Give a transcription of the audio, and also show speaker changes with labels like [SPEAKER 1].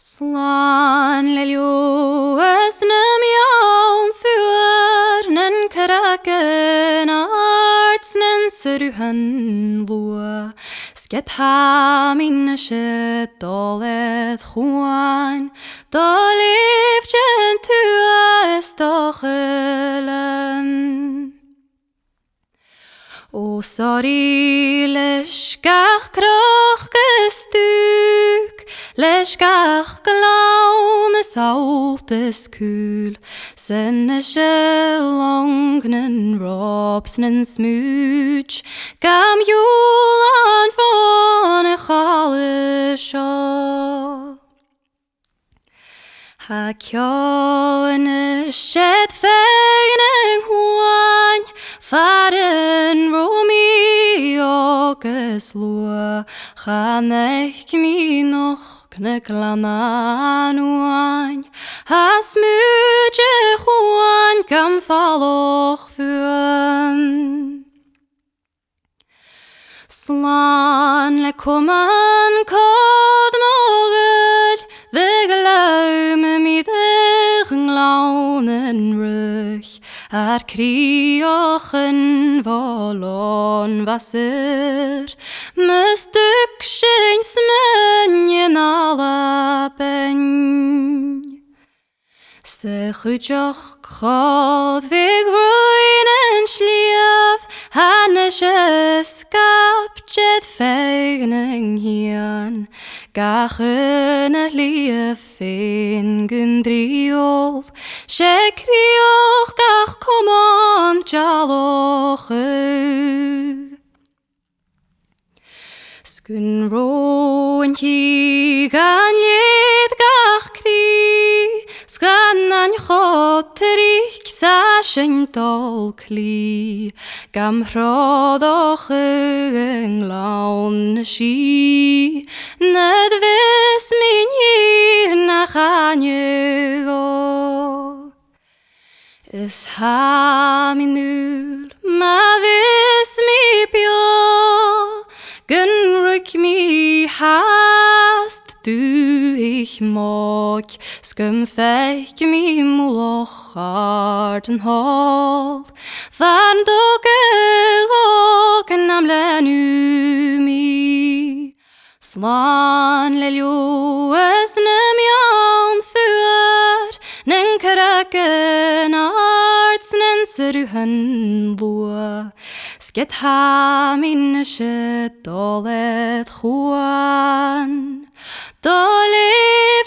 [SPEAKER 1] Slán le leoas na miaun fuar nan karaken arts nan seruhan lua sket ha min shet dolet juan dolif gentua estochelan O sorry leskach krach gestuk leskach glaun saltes kul senne longnen robsnen smooch gam julan von a challe shaw Ha kjøne skjedd fegnen huan Faren romi åkes lua Chanek mi noch kneklanan uan Ha smutje huan kam falloch fuan Slan le koman kod mogel Vegelaume mi launen ruch kriochen volon wasser Mystuk schins menjen alla pen Se chujoch chod vig ruinen schlief Hannes skapjet fegnen hian Gachen het lief in gundriol Se krioch gach komand jaloche Skun roen gan lid gach kri Sgan an choterik sa syntol kli Gam rhodoch yng lawn si Ned vis min hir na chanjego Is ha min ul ma vis mi pio Gun ryk mi hast du ich mag Skum fek mi moloch arten hol Van doge roken am lenu mi Slan le ljoes nem jan fuer Nen karaken arts nen seruhen lua Sket ha min shet dolet juan Dolif